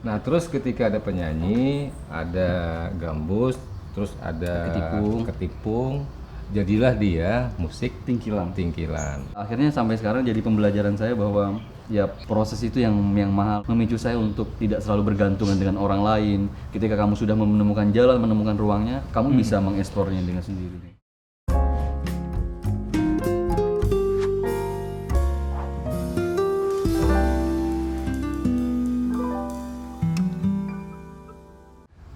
Nah, terus ketika ada penyanyi, ada gambus, terus ada ketipung, jadilah dia musik Tingkilan. tingkilan. Akhirnya sampai sekarang jadi pembelajaran saya bahwa ya proses itu yang mahal, memicu saya untuk tidak selalu bergantungan dengan orang lain. Ketika kamu sudah menemukan jalan, menemukan ruangnya, kamu bisa mengeksplornya dengan sendiri.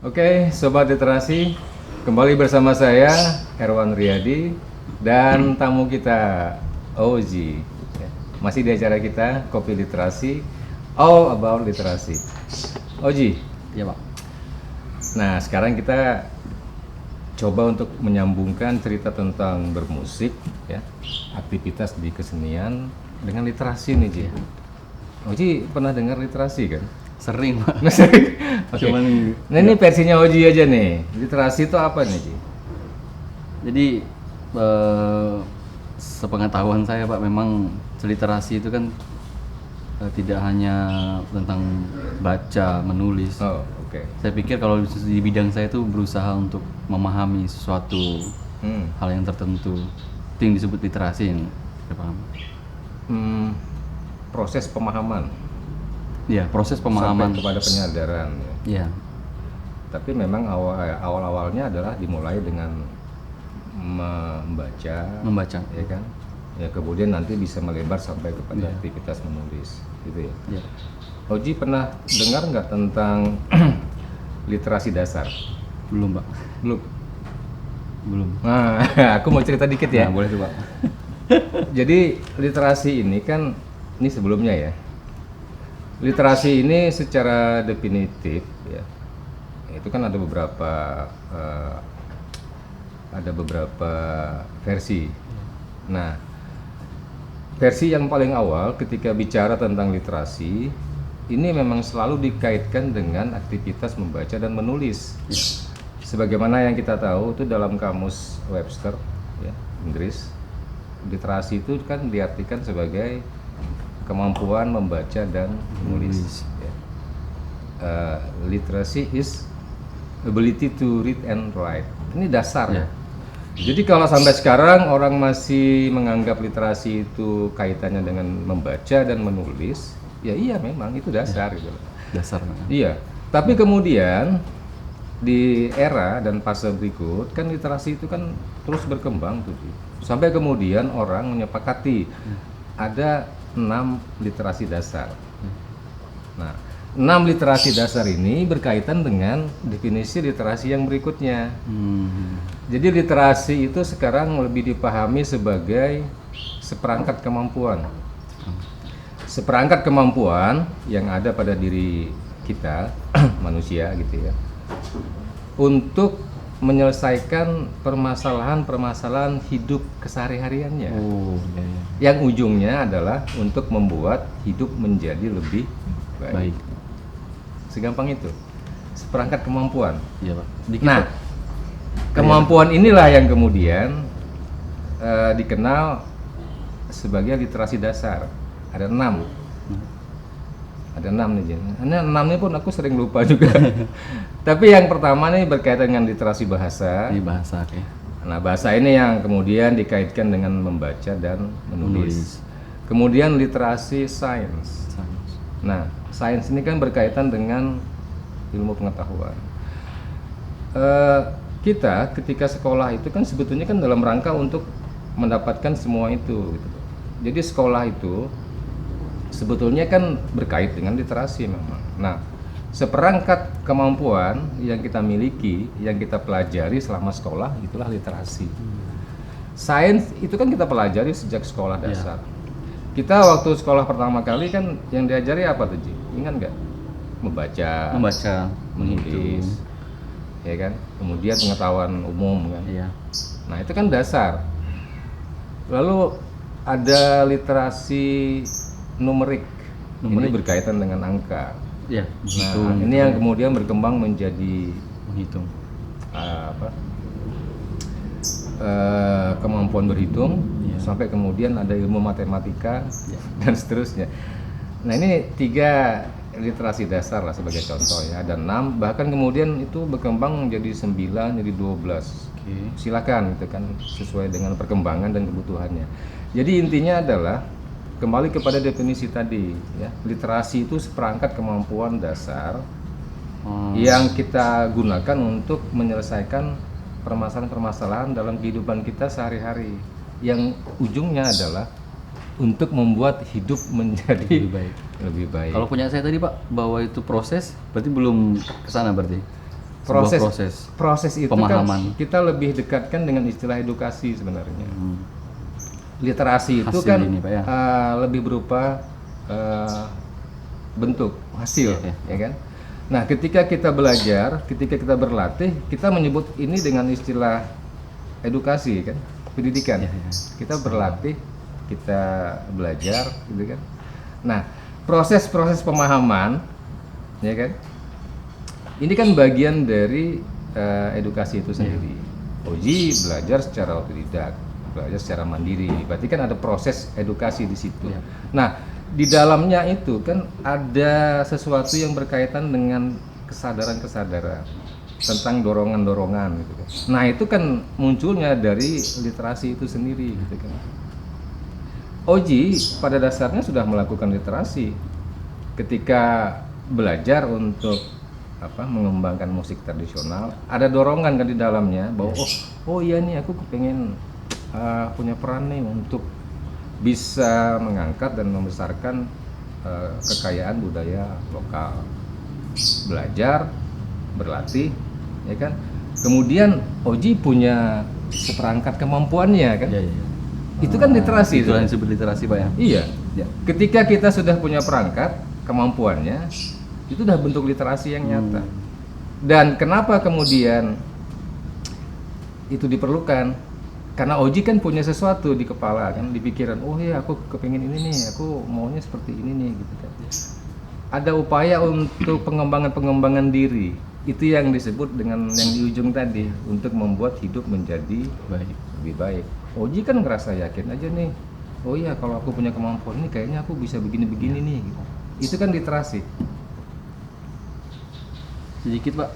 Oke, Sobat Literasi, kembali bersama saya, Herwan Riyadi, dan tamu kita, Oji. Masih di acara kita, Kopi Literasi, All About Literasi. Oji. Ya Pak. Nah, sekarang kita coba untuk menyambungkan cerita tentang bermusik, ya, aktivitas di kesenian dengan literasi nih, Ji. Oji pernah dengar literasi kan? Sering Pak. Okay. Nah ini versinya Oji aja nih. Literasi itu apa nih, Ji? Jadi sepengetahuan saya Pak, memang literasi itu kan tidak hanya tentang baca, menulis. Oh, oke. Saya pikir kalau di bidang saya itu berusaha untuk memahami sesuatu hal yang tertentu. Itu yang disebut literasi yang saya paham. Proses pemahaman. Ya, proses pemahaman sampai kepada penyadaran. Ya. Tapi memang awal-awalnya adalah dimulai dengan membaca, ya kan? Ya, kemudian nanti bisa melebar sampai kepada aktivitas menulis, gitu ya. Ya. Oji pernah dengar nggak tentang literasi dasar? Belum Pak. Belum. Nah, aku mau cerita dikit ya. Nah, boleh tuh Pak. Jadi literasi ini kan, ini sebelumnya ya. Literasi ini secara definitif ya, itu kan ada beberapa versi. Nah, versi yang paling awal ketika bicara tentang literasi ini memang selalu dikaitkan dengan aktivitas membaca dan menulis. Sebagaimana yang kita tahu itu dalam kamus Webster ya, Inggris, literasi itu kan diartikan sebagai kemampuan membaca dan menulis. Literacy is ability to read and write. Ini dasar. Jadi kalau sampai sekarang orang masih menganggap literasi itu kaitannya dengan membaca dan menulis, ya iya memang itu dasar gitu. Dasar. Iya. Tapi kemudian di era dan fase berikut kan literasi itu kan terus berkembang tuh. Sampai kemudian orang menyepakati ada 6 literasi dasar. Nah, 6 literasi dasar ini berkaitan dengan definisi literasi yang berikutnya. Jadi literasi itu sekarang lebih dipahami sebagai seperangkat kemampuan. Seperangkat kemampuan yang ada pada diri kita, manusia gitu ya, untuk menyelesaikan permasalahan-permasalahan hidup kesehari-hariannya. Yang ujungnya adalah untuk membuat hidup menjadi lebih baik. Segampang itu. Seperangkat kemampuan. Iya, Pak. Nah, kemampuan inilah yang kemudian dikenal sebagai literasi dasar. Ada 6. Ada 6 nih, Jen. Ini 6 ini pun aku sering lupa juga. Tapi yang pertama nih berkaitan dengan literasi bahasa. Ini bahasa, oke. Nah, bahasa ini yang kemudian dikaitkan dengan membaca dan menulis. Kemudian literasi sains. Nah, sains ini kan berkaitan dengan ilmu pengetahuan. Kita ketika sekolah itu kan sebetulnya kan dalam rangka untuk mendapatkan semua itu. Gitu. Jadi sekolah itu sebetulnya kan berkait dengan literasi memang. Nah, seperangkat kemampuan yang kita miliki, yang kita pelajari selama sekolah, itulah literasi. Sains itu kan kita pelajari sejak sekolah dasar. Kita waktu sekolah pertama kali kan yang diajari apa tuh, Ji? Ingat nggak? Membaca, menghitung, ya kan? Kemudian pengetahuan umum kan? Iya. Nah itu kan dasar. Lalu ada literasi numerik. Ini berkaitan dengan angka. Iya. Nah, ini yang kemudian berkembang menjadi menghitung. Kemampuan berhitung, sampai kemudian ada ilmu matematika dan seterusnya. Nah ini 3 literasi dasar lah sebagai contoh ya, ada 6, bahkan kemudian itu berkembang menjadi 9, jadi 12. Oke. Silakan gitu kan, sesuai dengan perkembangan dan kebutuhannya. Jadi intinya adalah kembali kepada definisi tadi ya, literasi itu seperangkat kemampuan dasar yang kita gunakan untuk menyelesaikan permasalahan-permasalahan dalam kehidupan kita sehari-hari, yang ujungnya adalah untuk membuat hidup menjadi lebih baik. Kalau punya saya tadi Pak, bahwa itu proses, berarti belum kesana berarti. Sebuah proses itu pemahaman. kan kita lebih dekatkan dengan istilah edukasi sebenarnya. Literasi itu Hasil kan ini, Pak, ya? lebih berupa bentuk hasil, ya kan. Nah, ketika kita belajar, ketika kita berlatih, kita menyebut ini dengan istilah edukasi kan, pendidikan. Kita berlatih, kita belajar, gitu kan. Nah, proses-proses pemahaman, ya kan, ini kan bagian dari edukasi itu sendiri. Oji belajar secara otodidak, belajar secara mandiri. Berarti kan ada proses edukasi di situ. Nah, di dalamnya itu kan ada sesuatu yang berkaitan dengan kesadaran-kesadaran tentang dorongan-dorongan gitu kan. Nah, itu kan munculnya dari literasi itu sendiri gitu kan. Oji pada dasarnya sudah melakukan literasi ketika belajar untuk mengembangkan musik tradisional. Ada dorongan kan di dalamnya bahwa oh iya nih aku kepengen punya peran nih untuk bisa mengangkat dan membesarkan kekayaan budaya lokal. Belajar, berlatih, ya kan. Kemudian Oji punya seperangkat kemampuannya kan. Itu kan literasi. Itu yang disebut literasi Pak ya. Iya. Ketika kita sudah punya perangkat kemampuannya, itu udah bentuk literasi yang nyata. Dan kenapa kemudian itu diperlukan? Karena Oji kan punya sesuatu di kepala kan, di pikiran. Oh ya, aku kepengen ini nih, aku maunya seperti ini nih gitu kan. Ada upaya untuk pengembangan diri. Itu yang disebut dengan yang di ujung tadi, untuk membuat hidup menjadi lebih baik. Oji kan ngerasa yakin aja nih. Oh iya, kalau aku punya kemampuan ini kayaknya aku bisa begini-begini nih gitu. Itu kan literasi. Sedikit Pak,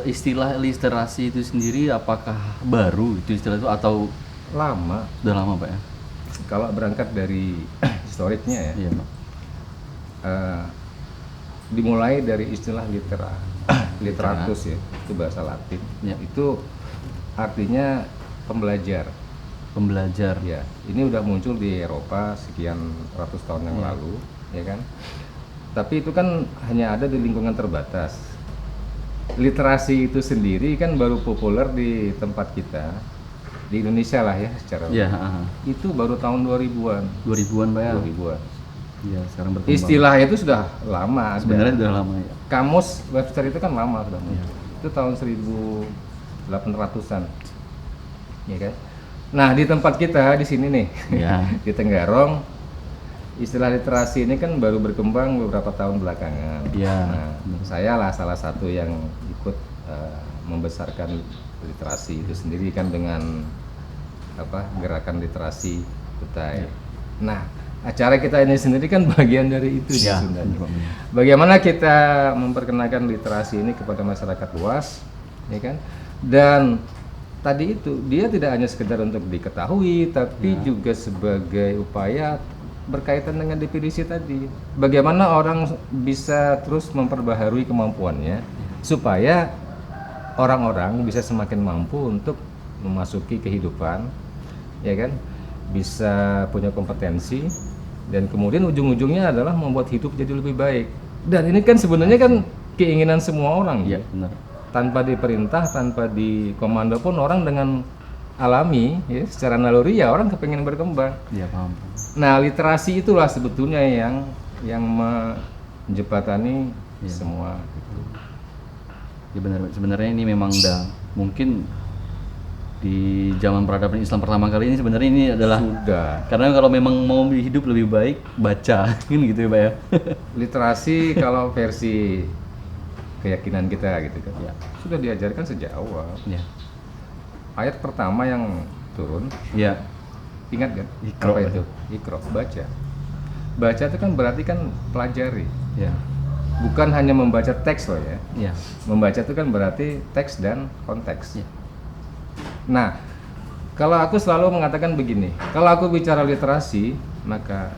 istilah literasi itu sendiri apakah baru itu istilah itu atau lama? Udah lama Pak ya? Kalau berangkat dari historiknya ya, Iya Pak. Dimulai dari istilah literatus ya, itu bahasa Latin. Itu artinya pembelajar. Ya, ini udah muncul di Eropa sekian ratus tahun yang lalu, ya kan. Tapi itu kan hanya ada di lingkungan terbatas. Literasi itu sendiri kan baru populer di tempat kita, di Indonesia lah ya secara itu baru tahun 2000-an. 2000-an Pak ya? 2000-an. Iya, sekarang berkembang. Istilah itu sudah lama. Sebenarnya sudah lama ya. Kamus Webster itu kan lama sudah muncul. Itu tahun 1800-an. Ya kan? Nah, di tempat kita di sini nih, di Tenggarong, istilah literasi ini kan baru berkembang beberapa tahun belakangan. Nah, saya lah salah satu yang ikut membesarkan literasi itu sendiri kan dengan gerakan literasi Kutai. Nah, acara kita ini sendiri kan bagian dari itu sebenarnya. Bagaimana kita memperkenalkan literasi ini kepada masyarakat luas, ya kan? Dan tadi itu dia tidak hanya sekedar untuk diketahui, tapi juga sebagai upaya berkaitan dengan definisi tadi. Bagaimana orang bisa terus memperbaharui kemampuannya supaya orang-orang bisa semakin mampu untuk memasuki kehidupan, ya kan? Bisa punya kompetensi dan kemudian ujung-ujungnya adalah membuat hidup jadi lebih baik. Dan ini kan sebenarnya kan keinginan semua orang. Iya, benar. Tanpa diperintah, tanpa dikomando pun orang dengan alami ya, secara naluri ya orang kepengen berkembang. Iya, paham. Nah, literasi itulah sebetulnya yang menjembatani semua gitu. Ya benar, sebenarnya ini memang udah mungkin di zaman peradaban Islam pertama kali ini sebenarnya ini adalah sudah. Karena kalau memang mau hidup lebih baik baca kan gitu ya Pak ya. Literasi kalau versi keyakinan kita gitu kan. Sudah diajarkan sejak awal. Ayat pertama yang turun. Ingat kan? Iqra. Apa itu? Iqra, baca. Baca itu kan berarti kan pelajari. bukan hanya membaca teks loh ya. Iya. Membaca itu kan berarti teks dan konteks. Iya. Nah, kalau aku selalu mengatakan begini, kalau aku bicara literasi, maka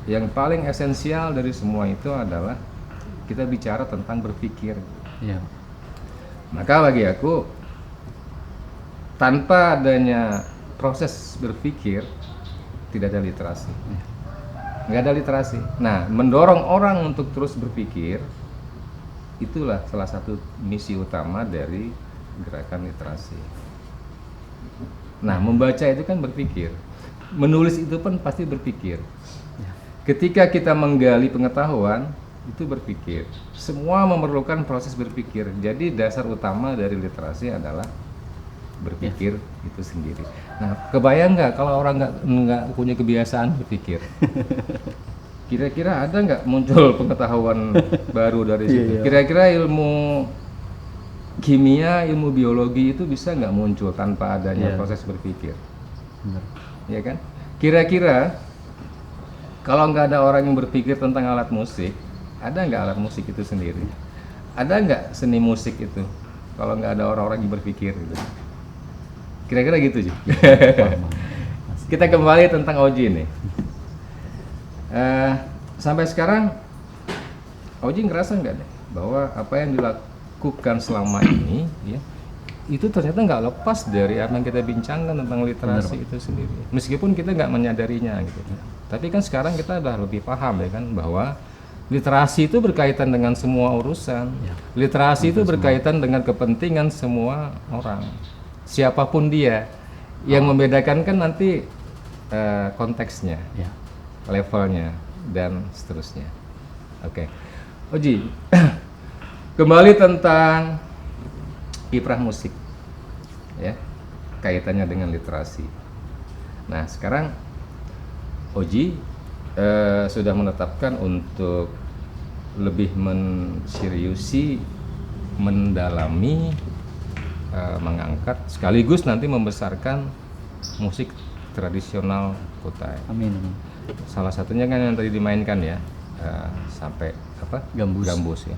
yang paling esensial dari semua itu adalah kita bicara tentang berpikir. Iya. Maka bagi aku, tanpa adanya proses berpikir, tidak ada literasi. Nggak ada literasi. Nah, mendorong orang untuk terus berpikir, itulah salah satu misi utama dari gerakan literasi. Nah, membaca itu kan berpikir, menulis itu pun pasti berpikir. Ketika kita menggali pengetahuan, itu berpikir. Semua memerlukan proses berpikir. Jadi dasar utama dari literasi adalah berpikir itu sendiri. Nah, kebayang nggak kalau orang nggak punya kebiasaan berpikir? Kira-kira ada nggak muncul pengetahuan baru dari situ? Kira-kira ilmu kimia, ilmu biologi itu bisa nggak muncul tanpa adanya proses berpikir? Benar. Ya kan? Kira-kira kalau nggak ada orang yang berpikir tentang alat musik, ada nggak alat musik itu sendiri? Ada nggak seni musik itu? Kalau nggak ada orang-orang yang berpikir gitu. Kira-kira gitu sih. Kita kembali tentang Oji nih. Sampai sekarang Oji ngerasa nggak deh bahwa apa yang dilakukan selama ini, ya, itu ternyata nggak lepas dari apa yang kita bincangkan tentang literasi itu sendiri. Meskipun kita nggak menyadarinya gitu. Tapi kan sekarang kita udah lebih paham ya kan bahwa literasi itu berkaitan dengan semua urusan. Literasi itu berkaitan dengan kepentingan semua orang. Siapapun dia, yang membedakan kan nanti konteksnya, levelnya, dan seterusnya. Oke, Oji, kembali tentang kiprah musik, ya, kaitannya dengan literasi. Nah, sekarang Oji sudah menetapkan untuk lebih menseriusi, mendalami, mengangkat sekaligus nanti membesarkan musik tradisional Kutai. Amin. Salah satunya kan yang tadi dimainkan ya, sampai apa? Gambus ya.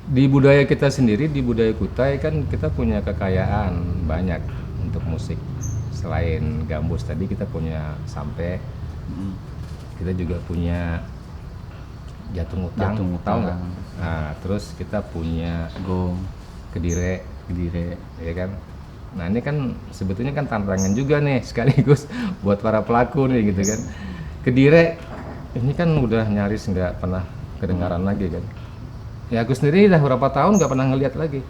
Di budaya kita sendiri, di budaya Kutai kan kita punya kekayaan banyak untuk musik. Selain gambus tadi kita punya sampai, kita juga punya jatung utang, tahu nggak? Nah, terus kita punya Gong, kedire, ya kan. Nah, ini kan sebetulnya kan tantangan juga nih sekaligus buat para pelaku nih gitu kan. Kedire ini kan udah nyaris nggak pernah kedengaran lagi kan. Ya aku sendiri udah berapa tahun nggak pernah ngeliat lagi.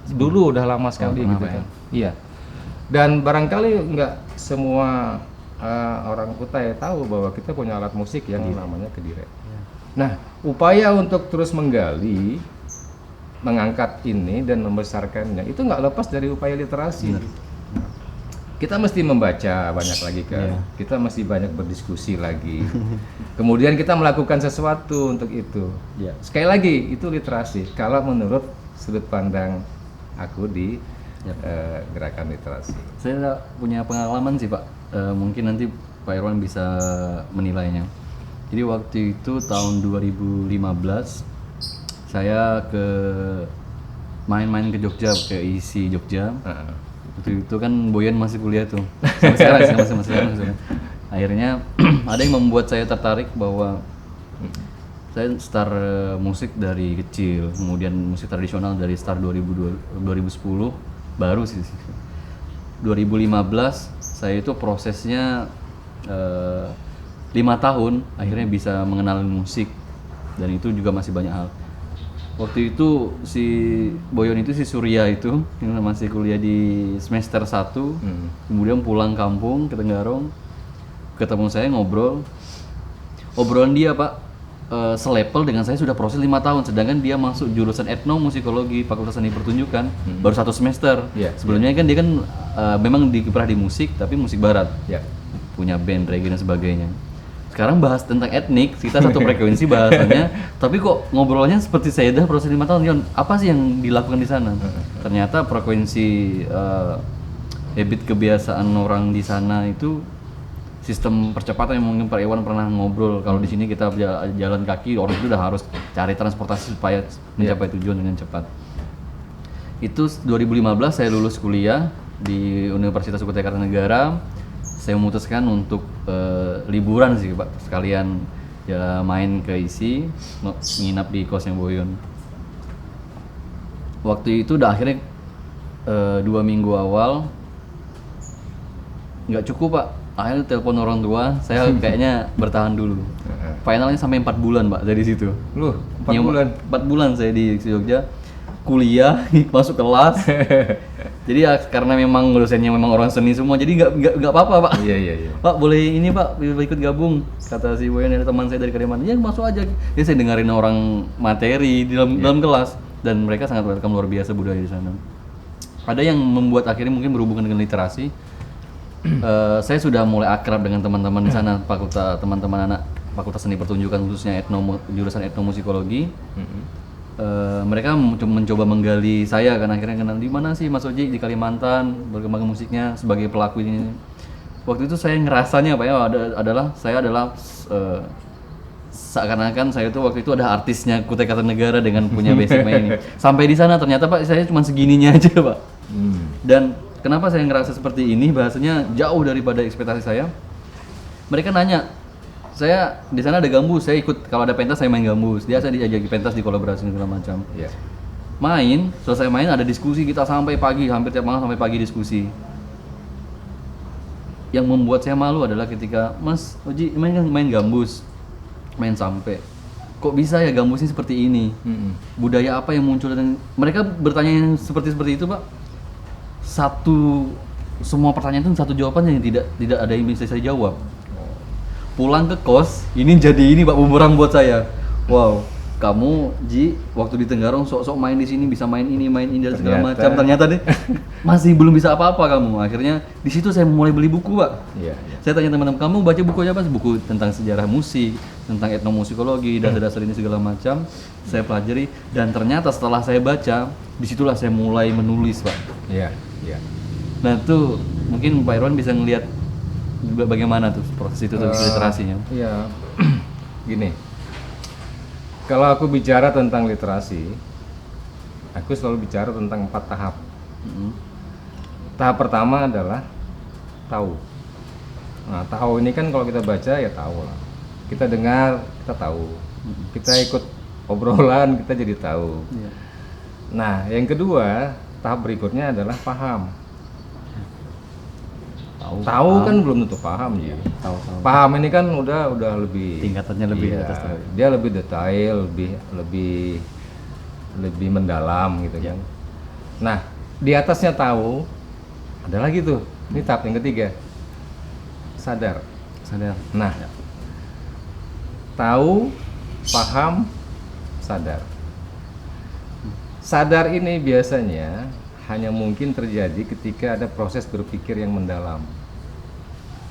Dulu udah lama sekali gitu kan. Iya. Dan barangkali nggak semua orang Kutai tahu bahwa kita punya alat musik yang namanya kedire. Nah, upaya untuk terus menggali, mengangkat ini dan membesarkannya itu nggak lepas dari upaya literasi. Kita mesti membaca banyak lagi kan, kita mesti banyak berdiskusi lagi. Kemudian kita melakukan sesuatu untuk itu. Sekali lagi itu literasi. Kalau menurut sudut pandang aku di gerakan literasi. Saya punya pengalaman sih Pak. Mungkin nanti Pak Irwan bisa menilainya. Jadi waktu itu tahun 2015 saya main-main ke Jogja, ke ISI Jogja. Waktu itu kan Boyan masih kuliah tuh. Sampai sekarang masih. Akhirnya ada yang membuat saya tertarik bahwa saya start musik dari kecil, kemudian musik tradisional dari start 2010 baru sih. 2015 saya itu prosesnya 5 tahun akhirnya bisa mengenal musik, dan itu juga masih banyak hal. Waktu itu si Boyon itu, si Surya itu yang masih kuliah di semester 1, kemudian pulang kampung ke Tenggarong, ketemu saya ngobrol. Obrolan dia Pak selevel dengan saya sudah proses 5 tahun, sedangkan dia masuk jurusan etnomusikologi Fakultas Seni Pertunjukan baru 1 semester. Sebelumnya kan dia kan memang dikiprah di musik, tapi musik barat, punya band reggae dan sebagainya. Sekarang bahas tentang etnik, kita satu frekuensi bahasannya, tapi kok ngobrolnya seperti saya dah proses 5 tahun. Yon, apa sih yang dilakukan di sana? Ternyata frekuensi habit kebiasaan orang di sana itu sistem percepatan yang mungkin Pak Iwan pernah ngobrol. Kalau di sini kita jalan kaki, orang itu udah harus cari transportasi supaya mencapai tujuan dengan cepat. Itu 2015 saya lulus kuliah di Universitas Kutai Kartanegara. Saya memutuskan untuk liburan sih Pak, sekalian ya main ke ISI, nginap di kosnya Boyon. Waktu itu udah akhirnya 2 minggu awal nggak cukup Pak, akhirnya telepon orang tua, saya kayaknya bertahan dulu. Finalnya sampai 4 bulan Pak dari situ. Loh, 4 bulan? 4 bulan saya di Jogja, kuliah, masuk kelas. Jadi ya karena memang dosennya memang orang seni semua, jadi nggak apa-apa Pak. Iya. Pak boleh ini Pak, boleh ikut gabung, kata si Boyan, ada teman saya dari Kalimantan, ya masuk aja. Jadi saya dengerin orang materi di dalam kelas, dan mereka sangat welcome, luar biasa budaya di sana. Ada yang membuat akhirnya mungkin berhubungan dengan literasi. Saya sudah mulai akrab dengan teman-teman di sana, teman-teman anak Fakultas Seni Pertunjukan, khususnya jurusan etnomusikologi. Mereka mencoba menggali saya, kan akhirnya kenal, di mana sih Mas Oji di Kalimantan berkembang musiknya sebagai pelaku ini. Waktu itu saya ngerasanya Pak ya, saya adalah seakan-akan saya tuh waktu itu ada artisnya Kutai Kartanegara dengan punya basic main ini. Sampai di sana ternyata Pak saya cuma segininya aja Pak. Dan kenapa saya ngerasa seperti ini, bahasanya jauh daripada ekspektasi saya. Mereka nanya, saya di sana ada gambus, saya ikut, kalau ada pentas saya main gambus. Dia saya diajaki pentas, di kolaborasi segala macam. Iya. Main, selesai main ada diskusi kita sampai pagi, hampir tiap malam sampai pagi diskusi. Yang membuat saya malu adalah ketika Mas Oji main gambus, main sampai. Kok bisa ya gambus ini seperti ini? Budaya apa yang muncul? Dan mereka bertanya yang seperti itu Pak. Semua pertanyaan itu satu jawaban yang tidak ada yang bisa saya jawab. Pulang ke kos, ini jadi ini Pak bumerang buat saya. Wow, kamu Ji waktu di Tenggarong sok-sok main di sini, bisa main ini dan segala macam. Ternyata deh masih belum bisa apa-apa kamu. Akhirnya di situ saya mulai beli buku Pak. Iya. Saya tanya teman-teman, kamu baca buku apa? Buku tentang sejarah musik, tentang etnomusikologi, dasar-dasar ini segala macam. Saya pelajari, dan ternyata setelah saya baca, disitulah saya mulai menulis Pak. Iya. Nah tuh mungkin Pak Irwan bisa ngelihat bagaimana tuh proses itu literasinya. Iya. Gini, kalau aku bicara tentang literasi, aku selalu bicara tentang 4 tahap. Tahap pertama adalah tahu. Nah, tahu ini kan kalau kita baca ya tahu lah. Kita dengar, kita tahu. Kita ikut obrolan, kita jadi tahu. Nah, yang kedua, tahap berikutnya adalah paham. Tahu kan belum tentu paham ya. Paham ini kan udah lebih tingkatannya lebih atas. Dia lebih detail, lebih mendalam gitu kan. Nah, di atasnya tahu ada lagi tuh. Ini tahap yang ketiga. Sadar. Nah, tahu, paham, sadar. Sadar ini biasanya hanya mungkin terjadi ketika ada proses berpikir yang mendalam.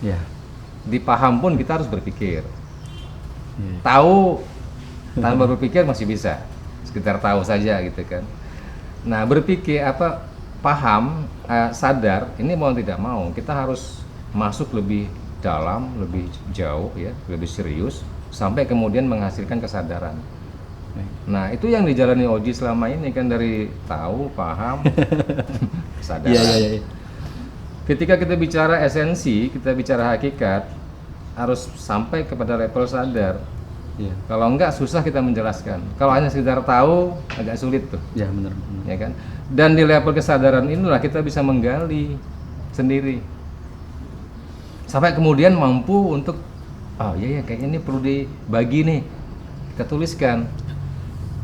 Ya, di paham pun kita harus berpikir. Tahu tanpa berpikir masih bisa, sekedar tahu saja gitu kan. Nah, berpikir paham, sadar, ini mau tidak mau kita harus masuk lebih dalam, lebih jauh ya, lebih serius, sampai kemudian menghasilkan kesadaran. Nah, itu yang dijalani Oji selama ini kan, dari tahu, paham, sadar. Iya. Ketika kita bicara esensi, kita bicara hakikat, harus sampai kepada level sadar. Kalau enggak susah kita menjelaskan. Kalau hanya sekedar tahu agak sulit tuh. Ya benar. Ya kan? Dan di level kesadaran inilah kita bisa menggali sendiri. Sampai kemudian mampu untuk kayaknya ini perlu dibagi nih. Kita tuliskan.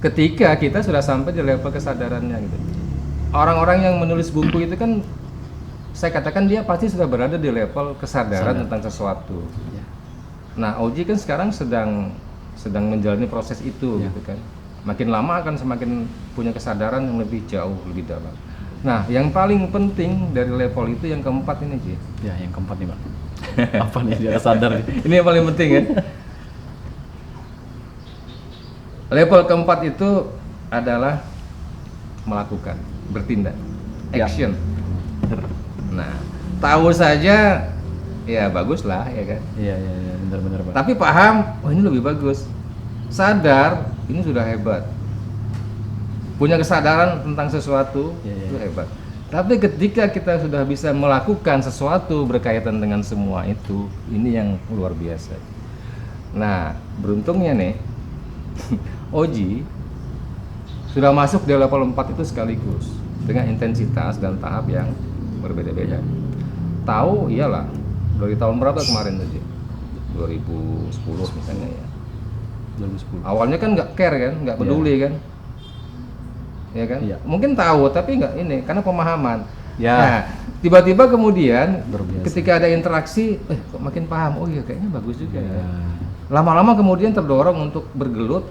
Ketika kita sudah sampai di level kesadarannya gitu. Orang-orang yang menulis buku itu kan, saya katakan dia pasti sudah berada di level kesadaran tentang sesuatu. Nah, Oji kan sekarang sedang menjalani proses itu gitu kan. Makin lama akan semakin punya kesadaran yang lebih jauh, lebih dalam. Nah, yang paling penting dari level itu yang keempat ini, Ji. Ya, yang keempat nih, Pak. Apa nih dia sadar nih? Ini yang paling penting ya. Level keempat itu adalah melakukan, bertindak, action. Nah, tahu saja ya bagus lah ya kan. Iya, benar-benar Pak. Tapi paham, oh ini lebih bagus. Sadar, ini sudah hebat. Punya kesadaran tentang sesuatu, Iya. itu hebat. Tapi ketika kita sudah bisa melakukan sesuatu berkaitan dengan semua itu, ini yang luar biasa. Nah, beruntungnya nih, Oji sudah masuk di level 4 itu sekaligus dengan intensitas dan tahap yang berbeda-beda. Tahu iyalah dari tahun berapa kemarin tadi? 2010 misalnya ya. 2010. Awalnya kan nggak care kan, nggak peduli kan, ya kan? Iya. Mungkin tahu tapi nggak ini karena pemahaman. Ya. Nah, tiba-tiba kemudian Luar biasa. ketika ada interaksi, kok makin paham. Oh iya kayaknya bagus juga Iya. ya. Lama-lama kemudian terdorong untuk bergelut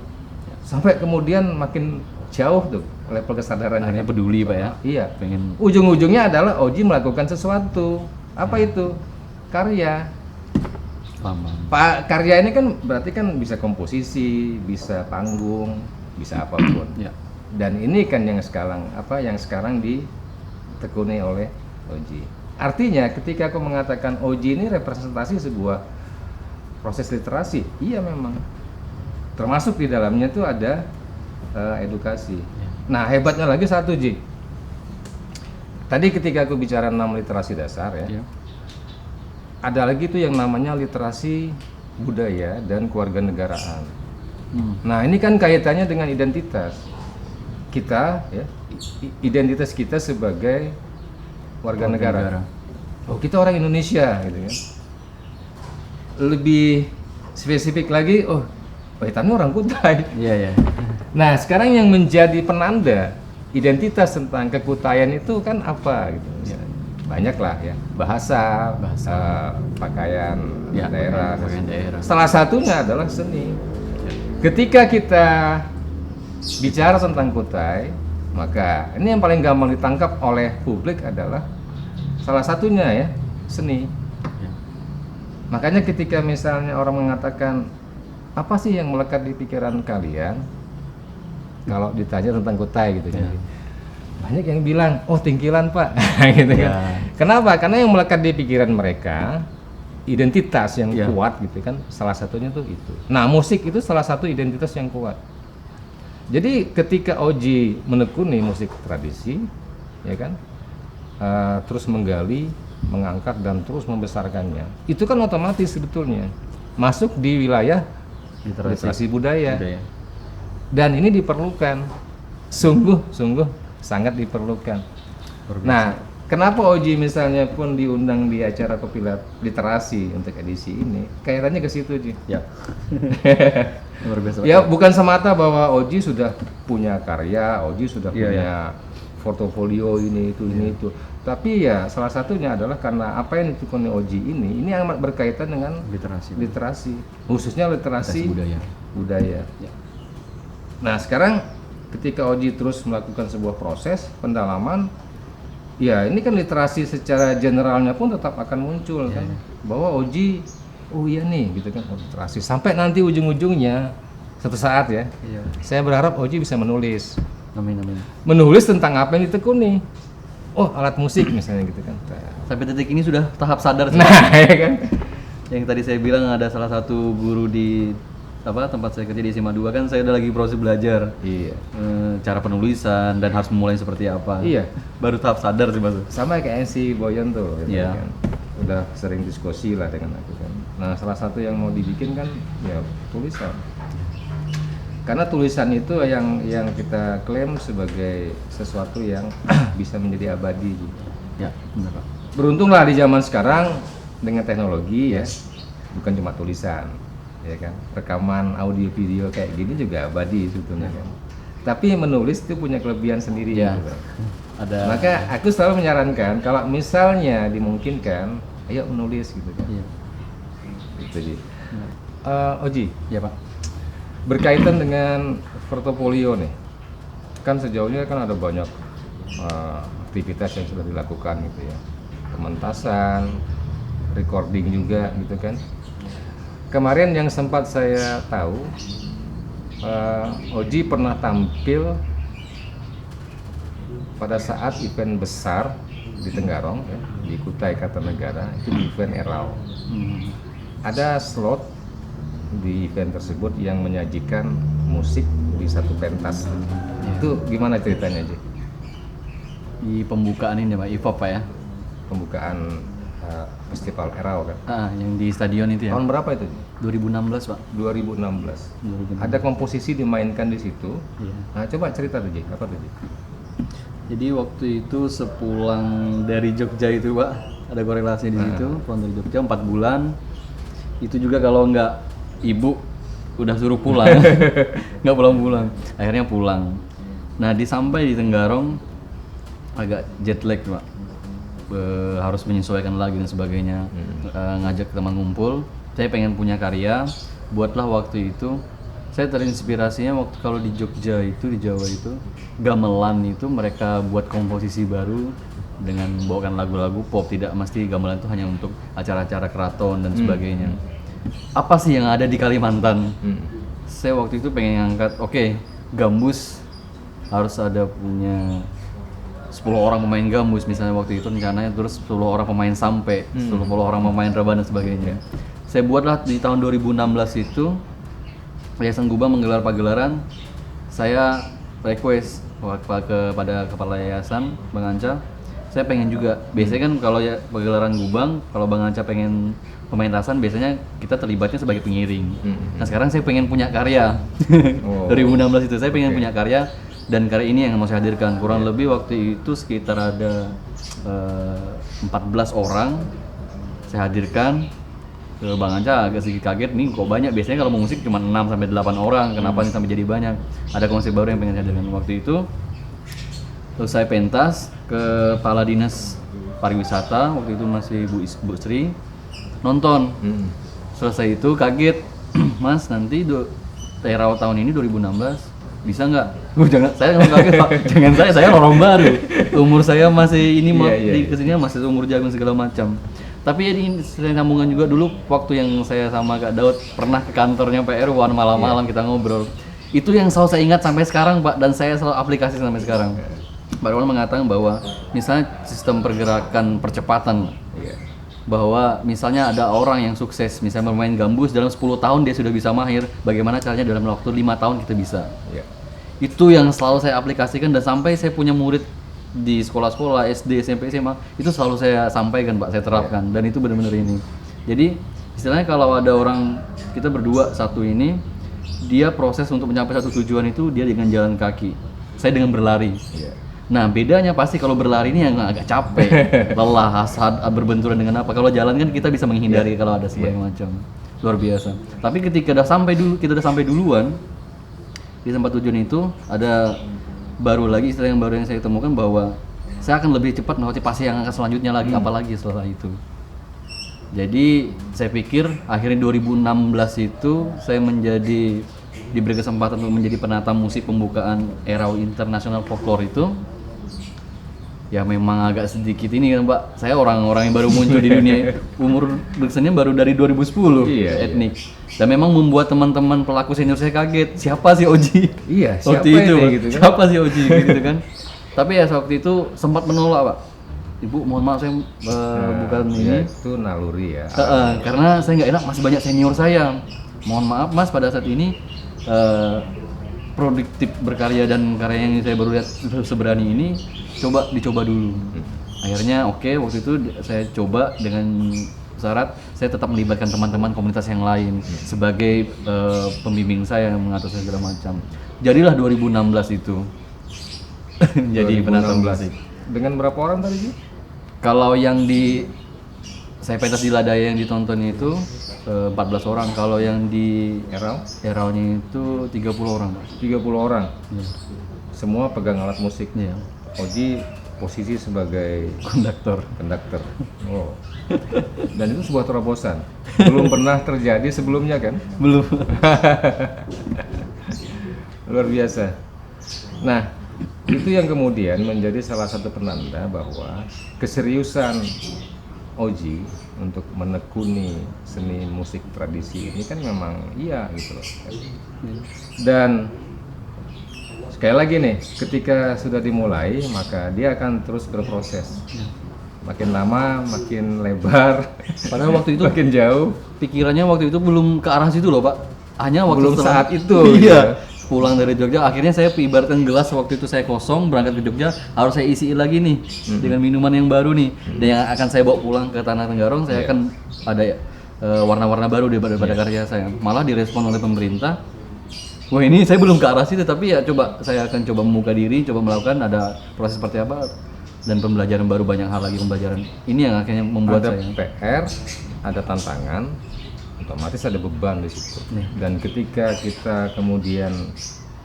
sampai kemudian makin jauh tuh level kesadarannya. Akhirnya peduli Pak ya. Iya. Pengen Ujung-ujungnya adalah Oji melakukan sesuatu. Apa itu? Karya. paham. Pak, karya ini kan berarti kan bisa komposisi, bisa panggung, bisa apapun. Ya. Dan ini kan yang sekarang ditekuni oleh Oji. Artinya ketika aku mengatakan Oji ini representasi sebuah proses literasi, iya memang. Termasuk di dalamnya tuh ada edukasi. Nah, hebatnya lagi satu, Ji. Tadi ketika aku bicara 6 literasi dasar ya. Iya. Ada lagi tuh yang namanya literasi budaya dan kewarganegaraan. Nah, ini kan kaitannya dengan identitas kita ya, identitas kita sebagai warga negara. Oh, kita orang Indonesia gitu kan. Lebih spesifik lagi, oh Hitam ini orang Kutai. Iya. Nah, sekarang yang menjadi penanda identitas tentang kekutayan itu kan apa gitu. Banyak lah ya, bahasa. Pakaian Ya, daerah. pakaian daerah. Salah satunya adalah seni. Ketika kita bicara tentang Kutai, maka ini yang paling gampang ditangkap oleh publik adalah salah satunya ya, seni. Ya. Makanya ketika misalnya orang mengatakan apa sih yang melekat di pikiran kalian kalau ditanya tentang Kutai gitu Ya. banyak yang bilang oh tingkilan Pak gitu kan. Ya. Kenapa? Karena yang melekat di pikiran mereka identitas yang Ya. kuat gitu kan, salah satunya tuh itu. Nah, musik itu salah satu identitas yang kuat. Jadi ketika Oji menekuni musik tradisi ya kan, terus menggali, mengangkat dan terus membesarkannya, itu kan otomatis sebetulnya masuk di wilayah literasi budaya. Dan ini diperlukan, sungguh sangat diperlukan. Nah, kenapa Oji misalnya pun diundang di acara Kopilat Literasi untuk edisi ini, kaitannya ke situ, Ji. Ya. Luar biasa. Ya, bukan semata bahwa Oji sudah punya karya, Oji sudah Iya, punya portofolio ini itu. Tapi ya salah satunya adalah karena apa yang ditekuni Oji ini amat berkaitan dengan literasi, khususnya literasi budaya. Ya. Nah, sekarang ketika Oji terus melakukan sebuah proses pendalaman, ya ini kan literasi secara generalnya pun tetap akan muncul kan, bahwa Oji, oh iya nih gitu kan, literasi sampai nanti ujung-ujungnya satu saat ya. Saya berharap Oji bisa menulis. Amin. Menulis tentang apa yang ditekuni. Oh, alat musik misalnya gitu kan. Sampai detik ini sudah tahap sadar sih. Nah, ya kan. Yang tadi saya bilang ada salah satu guru di tempat saya kerja di SMA 2 kan, saya udah lagi proses belajar. Iya. Cara penulisan dan harus memulai seperti apa. Iya. Baru tahap sadar sih Mas. Sama kayak si Boyan tuh gitu Iya. kan. Udah sering diskusi lah dengan aku kan. Nah, salah satu yang mau dibikin kan ya tulisan. Karena tulisan itu yang kita klaim sebagai sesuatu yang bisa menjadi abadi gitu. Ya, benar Pak. Beruntunglah di zaman sekarang dengan teknologi ya, bukan cuma tulisan, ya kan, rekaman audio video kayak gini juga abadi sebetulnya kan. Tapi menulis itu punya kelebihan sendiri Ya. gitu. Ada. Maka aku selalu menyarankan kalau misalnya dimungkinkan, ayo menulis gitu kan. Iya. Gitu Ji. Oji, Ya Pak. berkaitan dengan portofolio nih, kan sejauh ini kan ada banyak aktivitas yang sudah dilakukan gitu ya, pementasan, recording juga gitu kan. Kemarin yang sempat saya tahu, Oji pernah tampil pada saat event besar di Tenggarong ya, di Kutai Kartanegara itu di event Erau. Ada slot di event tersebut yang menyajikan musik di satu pentas. Itu gimana ceritanya Ji? Di pembukaan ini Pak, IFOP Pak ya? Pembukaan festival Erau kan? Yang di stadion itu ya? Tahun berapa itu? 2016 Pak. 2016. 2016. Ada komposisi dimainkan di situ. Iya. Nah, coba cerita tuh Ji, apa tuh Ji? Jadi waktu itu sepulang dari Jogja itu Pak, ada korelasi di situ, pulang dari Jogja 4 bulan. Itu juga kalau nggak ibu udah suruh pulang, nggak pulang-pulang. Akhirnya pulang. Nah, sampai di Tenggarong agak jet lag Pak. Harus menyesuaikan lagi dan sebagainya. Ngajak teman ngumpul, saya pengen punya karya, buatlah waktu itu. Saya terinspirasinya waktu kalau di Jogja itu, di Jawa itu, gamelan itu mereka buat komposisi baru dengan membawakan lagu-lagu pop, tidak mesti gamelan itu hanya untuk acara-acara keraton dan sebagainya. Apa sih yang ada di Kalimantan? Saya waktu itu pengen ngangkat, oke, gambus harus ada punya 10 orang pemain gambus misalnya waktu itu rencananya, terus 10 orang pemain sampai, 10 orang pemain rebana dan sebagainya. Saya buatlah di tahun 2016 itu Yayasan Gubang menggelar pagelaran. Saya request kepada kepala yayasan Bang Anca, saya pengen juga. Biasanya kan kalau ya pagelaran Gubang, kalau Bang Anca pengen pementasan biasanya kita terlibatnya sebagai pengiring. Nah sekarang saya pengen punya karya. 2016 itu saya pengen punya karya, dan karya ini yang mau saya hadirkan. Kurang lebih waktu itu sekitar ada 14 orang saya hadirkan. Bang Anca agak sedikit kaget, nih kok banyak, biasanya kalau mau musik cuma 6-8 orang, kenapa nih sampai jadi banyak. Ada konsep baru yang pengen saya hadirkan waktu itu. Terus saya pentas ke Kepala Dinas Pariwisata, waktu itu masih Bu Sri, nonton. Selesai itu kaget, Mas nanti Erau tahun ini 2016 bisa nggak? Jangan, saya nggak kaget Pak, jangan saya orang baru, umur saya masih ini kesini masih umur jagung segala macam. Tapi ini saya sambungan juga dulu waktu yang saya sama Kak Daud pernah ke kantornya PR One malam-malam kita ngobrol. Itu yang selalu saya ingat sampai sekarang Pak, dan saya selalu aplikasi sampai sekarang. Pak Wan mengatakan bahwa misalnya sistem pergerakan percepatan, bahwa misalnya ada orang yang sukses misalnya bermain gambus dalam 10 tahun dia sudah bisa mahir, bagaimana caranya dalam waktu 5 tahun kita bisa. Itu yang selalu saya aplikasikan, dan sampai saya punya murid di sekolah-sekolah SD, SMP, SMA itu selalu saya sampaikan Pak, saya terapkan. Dan itu benar-benar ini. Jadi istilahnya kalau ada orang kita berdua satu ini, dia proses untuk mencapai satu tujuan itu dia dengan jalan kaki, saya dengan berlari. Nah bedanya pasti kalau berlari ini yang agak capek, lelah, hasad, berbenturan dengan apa. Kalau jalan kan kita bisa menghindari kalau ada segala macam. Luar biasa. Tapi ketika kita udah sampai duluan di tempat tujuan itu, ada baru lagi istilah yang baru yang saya temukan, bahwa saya akan lebih cepat motivasi yang akan selanjutnya lagi, apalagi setelah itu. Jadi saya pikir akhirnya 2016 itu saya diberi kesempatan untuk menjadi penata musik pembukaan Erau International Folklore itu. Ya memang agak sedikit ini kan Pak, saya orang-orang yang baru muncul di dunia, umur berseninya baru dari 2010 etnik. Dan memang membuat teman-teman pelaku senior saya kaget, siapa sih Oji? Siapa waktu itu gitu kan? Siapa sih Oji gitu kan. Tapi ya waktu itu sempat menolak Pak. Ibu mohon maaf saya bukan ini. Itu naluri ya. Karena saya nggak enak, masih banyak senior saya. Mohon maaf Mas, pada saat ini produktif berkarya dan karya yang saya baru lihat seberani ini, dicoba dulu. Akhirnya waktu itu saya coba dengan syarat saya tetap melibatkan teman-teman komunitas yang lain sebagai pembimbing saya yang mengatur segala macam. Jadilah 2016 itu jadi penata musik. Dengan berapa orang tadi sih? Kalau yang saya pentas di Ladaya yang ditonton itu 14 orang. Kalau yang di Erau-nya itu 30 orang. 30 orang? Ya. Semua pegang alat musik? Iya. Oji posisi sebagai konduktor. Oh. Dan itu sebuah terobosan. Belum pernah terjadi sebelumnya kan? Belum. Luar biasa. Nah, itu yang kemudian menjadi salah satu penanda bahwa keseriusan Oji untuk menekuni seni musik tradisi ini kan memang gitu loh. Dan sekali lagi nih, ketika sudah dimulai maka dia akan terus berproses. makin lama makin lebar, Padahal waktu itu makin jauh. pikirannya waktu itu belum ke arah situ loh Pak. Hanya waktu Belum saat itu, Iya. Pulang dari Jogja, akhirnya saya ibaratkan gelas waktu itu saya kosong berangkat ke Jogja, harus saya isiin lagi nih dengan minuman yang baru nih. Dan yang akan saya bawa pulang ke Tanah Tenggarong, saya akan ada warna-warna baru daripada karya saya. Malah direspon oleh pemerintah. Wah ini saya belum ke arah situ, tapi ya coba saya akan coba membuka diri, coba melakukan ada proses seperti apa dan pembelajaran baru, banyak hal lagi pembelajaran. Ini yang akhirnya membuat Ada saya. PR, ada tantangan, otomatis ada beban di situ. Dan ketika kita kemudian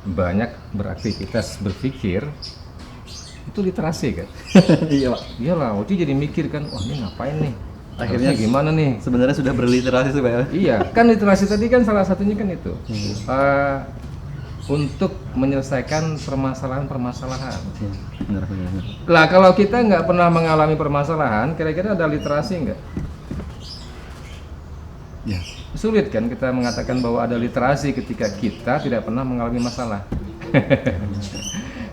banyak beraktivitas berpikir, itu literasi kan? Iya Pak. Iyalah, Oci jadi mikir kan, wah ini ngapain nih? Akhirnya Harusnya gimana nih? Sebenarnya sudah berliterasi sih Pak ya. Iya, kan literasi tadi kan salah satunya kan itu. Untuk menyelesaikan permasalahan-permasalahan. Iya, benar. Lah kalau kita nggak pernah mengalami permasalahan, kira-kira ada literasi nggak? Ya. Sulit kan kita mengatakan bahwa ada literasi ketika kita tidak pernah mengalami masalah.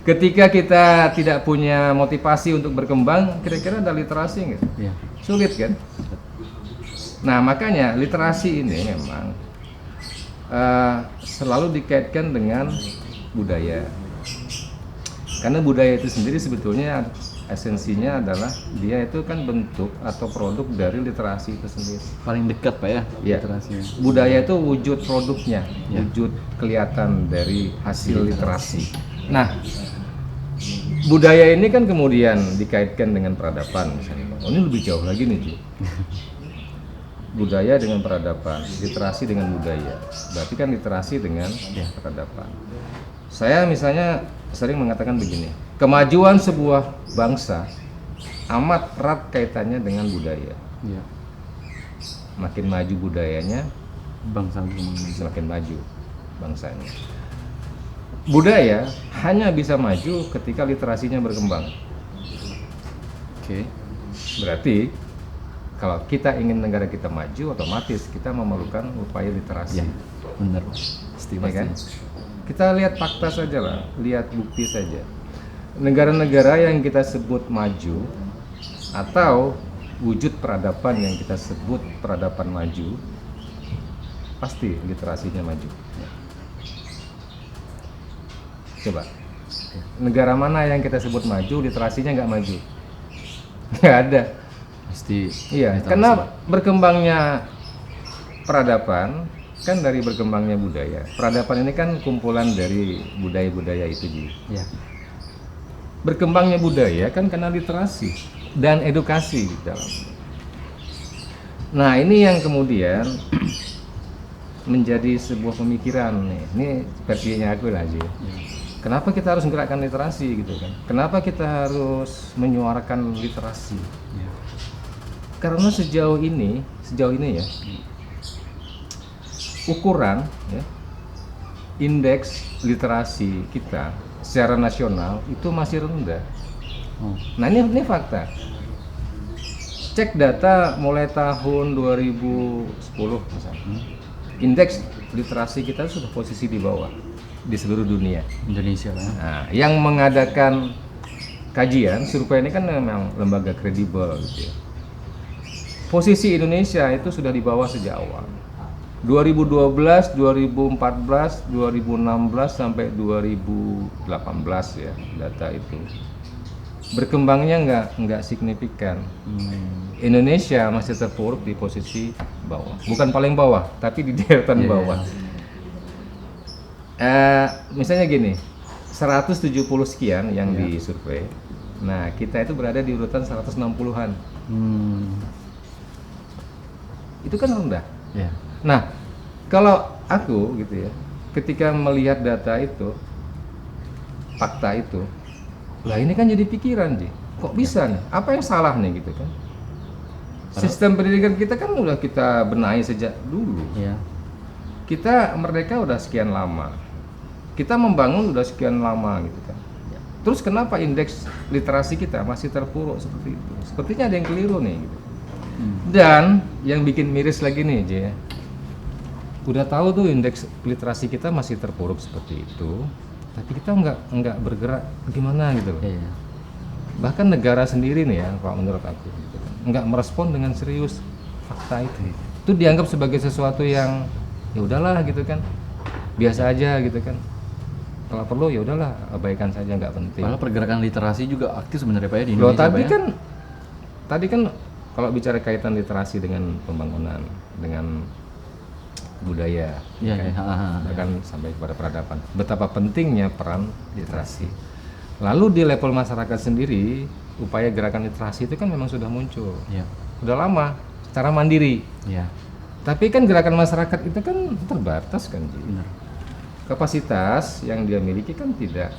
Ketika kita tidak punya motivasi untuk berkembang, kira-kira ada literasi nggak? Iya. Sulit kan? Nah makanya literasi ini memang selalu dikaitkan dengan budaya. Karena budaya itu sendiri sebetulnya esensinya adalah dia itu kan bentuk atau produk dari literasi itu sendiri. Paling dekat Pak ya, Ya, literasinya. budaya itu wujud produknya, wujud kelihatan dari hasil literasi. Nah, budaya ini kan kemudian dikaitkan dengan peradaban misalnya. Oh, ini lebih jauh lagi nih, Ji. Budaya dengan peradaban, literasi dengan budaya. Berarti kan literasi dengan peradaban. Saya misalnya sering mengatakan begini, kemajuan sebuah bangsa amat erat kaitannya dengan budaya. Iya. Makin maju budayanya, Bangsa semakin maju bangsanya. Budaya hanya bisa maju ketika literasinya berkembang. Oke. Berarti kalau kita ingin negara kita maju, otomatis kita memerlukan upaya literasi. Ya, benar Pak. Pasti, Ya kan? pasti. Kita lihat fakta saja lah, lihat bukti saja. Negara-negara yang kita sebut maju atau wujud peradaban yang kita sebut peradaban maju, pasti literasinya maju. Coba, negara mana yang kita sebut maju, literasinya nggak maju? Nggak ada. Pasti. Iya, literasi, karena Pak. berkembangnya peradaban kan dari berkembangnya budaya. Peradaban ini kan kumpulan dari budaya-budaya itu, Ji. Ya. Berkembangnya budaya kan karena literasi dan edukasi di dalam. Nah, ini yang kemudian menjadi sebuah pemikiran nih. Ini versinya aku lah, Ji. Kenapa kita harus menggerakkan literasi gitu kan? Kenapa kita harus menyuarakan literasi? Ya. Karena sejauh ini ya, ukuran ya, indeks literasi kita secara nasional itu masih rendah. Oh. Nah ini fakta. Cek data mulai tahun 2010 misalnya, indeks literasi kita sudah posisi di bawah di seluruh dunia. Indonesia lah. Ya. Nah, yang mengadakan kajian survei ini kan memang lembaga kredibel gitu ya. Posisi Indonesia itu sudah di bawah sejak awal. 2012, 2014, 2016 sampai 2018 ya data itu. Berkembangnya nggak signifikan. Indonesia masih terpuruk di posisi bawah. Bukan paling bawah, tapi di deretan bawah. Misalnya gini, 170 sekian yang disurvei. Nah, kita itu berada di urutan 160-an. Itu kan rendah. Ya. Nah, kalau aku gitu ya, ketika melihat data itu, fakta itu, lah ini kan jadi pikiran, Ji. Kok bisa nih? Apa yang salah nih gitu kan? Sistem pendidikan kita kan udah kita benahi sejak dulu. Ya. Kita merdeka udah sekian lama. Kita membangun udah sekian lama gitu kan. Terus kenapa indeks literasi kita masih terpuruk seperti itu? Sepertinya ada yang keliru nih gitu. Dan yang bikin miris lagi nih, J. Udah tahu tuh indeks literasi kita masih terpuruk seperti itu, tapi kita nggak bergerak gimana gitu. Iya. bahkan negara sendiri nih ya Pak, menurut aku gitu kan, nggak merespon dengan serius fakta itu dianggap sebagai sesuatu yang ya udahlah gitu kan, biasa aja gitu kan, kalau perlu ya udahlah abaikan saja, nggak penting. Padahal pergerakan literasi juga aktif sebenarnya Pak ya di Loh, Indonesia. Pak, ya? tadi kan kalau bicara kaitan literasi dengan pembangunan, dengan budaya, Iya, kan? iya. Bahkan sampai kepada peradaban. Betapa pentingnya peran literasi. Lalu di level masyarakat sendiri, upaya gerakan literasi itu kan memang sudah muncul. Iya. Udah lama, secara mandiri. Iya. Tapi kan gerakan masyarakat itu kan terbatas kan, Ji. Benar. Kapasitas yang dia miliki kan tidak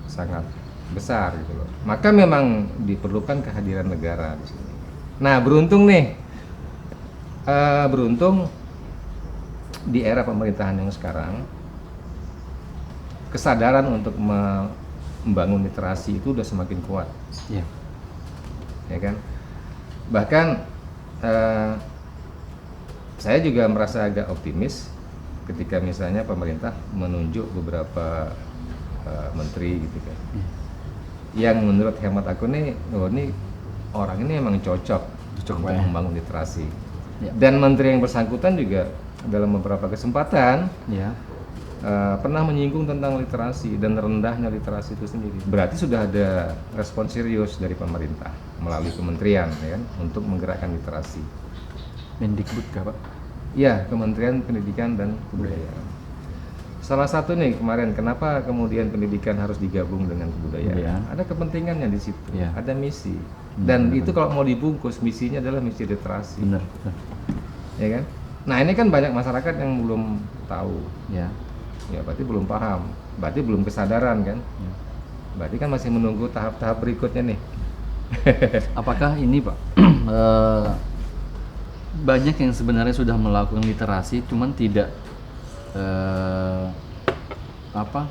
sangat besar gitu loh. Maka memang diperlukan kehadiran negara di sini. Nah, beruntung di era pemerintahan yang sekarang, kesadaran untuk membangun literasi itu udah semakin kuat, Iya. ya kan? Bahkan saya juga merasa agak optimis ketika misalnya pemerintah menunjuk beberapa menteri gitu kan, yang menurut hemat aku nih, ini orang ini emang cocok untuk ya. membangun literasi. Ya. Dan menteri yang bersangkutan juga dalam beberapa kesempatan Iya. pernah menyinggung tentang literasi dan rendahnya literasi itu sendiri. Berarti sudah ada respon serius dari pemerintah melalui kementerian, ya kan, untuk menggerakkan literasi. Mendikbud kah Pak? Ya, Kementerian Pendidikan dan Kebudayaan. Salah satu nih kemarin, kenapa kemudian pendidikan harus digabung dengan kebudayaan? Kebudayaan. Ada kepentingannya di situ, Ya. ada misi. Dan itu kalau mau dibungkus, misinya adalah misi literasi, Benar. ya kan? Nah, ini kan banyak masyarakat yang belum tahu, Ya. ya berarti belum paham, berarti belum kesadaran kan? Ya. Berarti kan masih menunggu tahap-tahap berikutnya nih. Apakah ini Pak banyak yang sebenarnya sudah melakukan literasi, cuman tidak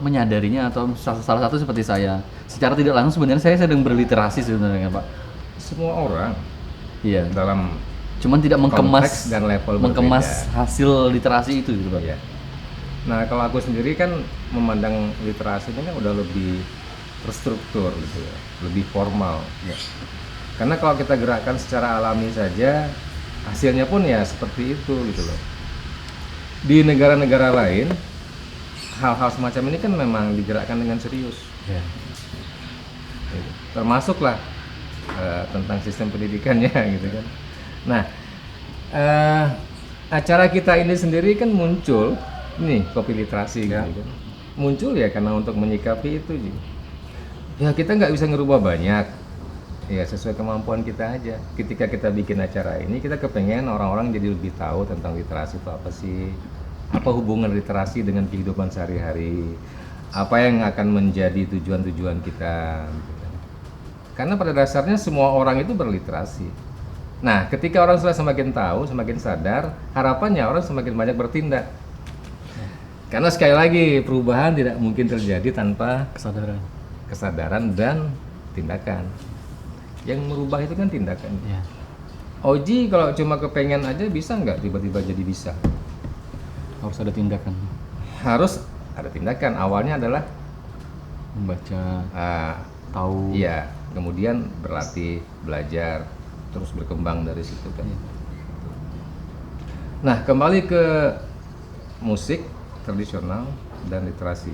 menyadarinya, atau salah satu seperti saya, secara tidak langsung sebenarnya saya sedang berliterasi sebenarnya Pak. Semua orang Iya. dalam Cuman tidak konteks dan level mengemas berbeda. hasil literasi itu gitu Pak. Ya. Nah, kalau aku sendiri kan memandang literasi ini kan udah lebih terstruktur gitu ya, lebih formal. Ya. Karena kalau kita gerakkan secara alami saja, hasilnya pun ya seperti itu gitu loh. Di negara-negara lain, hal-hal semacam ini kan memang digerakkan dengan serius. Ya. Gitu. Termasuklah tentang sistem pendidikannya gitu kan. Nah, acara kita ini sendiri kan muncul, nih kopi literasi Ya. gitu kan. Muncul ya karena untuk menyikapi itu, Ji. Ya kita nggak bisa ngerubah banyak, ya sesuai kemampuan kita aja. Ketika kita bikin acara ini, kita kepengen orang-orang jadi lebih tahu tentang literasi itu apa sih, apa hubungan literasi dengan kehidupan sehari-hari, apa yang akan menjadi tujuan-tujuan kita. Karena pada dasarnya semua orang itu berliterasi. Nah, ketika orang sudah semakin tahu, semakin sadar, harapannya orang semakin banyak bertindak. Karena sekali lagi, perubahan tidak mungkin terjadi tanpa kesadaran dan tindakan. Yang merubah itu kan tindakan. Ya. Oji kalau cuma kepengen aja bisa nggak tiba-tiba jadi bisa? Harus ada tindakan. Harus ada tindakan. Awalnya adalah Membaca, tahu. iya, kemudian berlatih, belajar, terus berkembang dari situ kan. Nah, kembali ke musik tradisional dan literasi.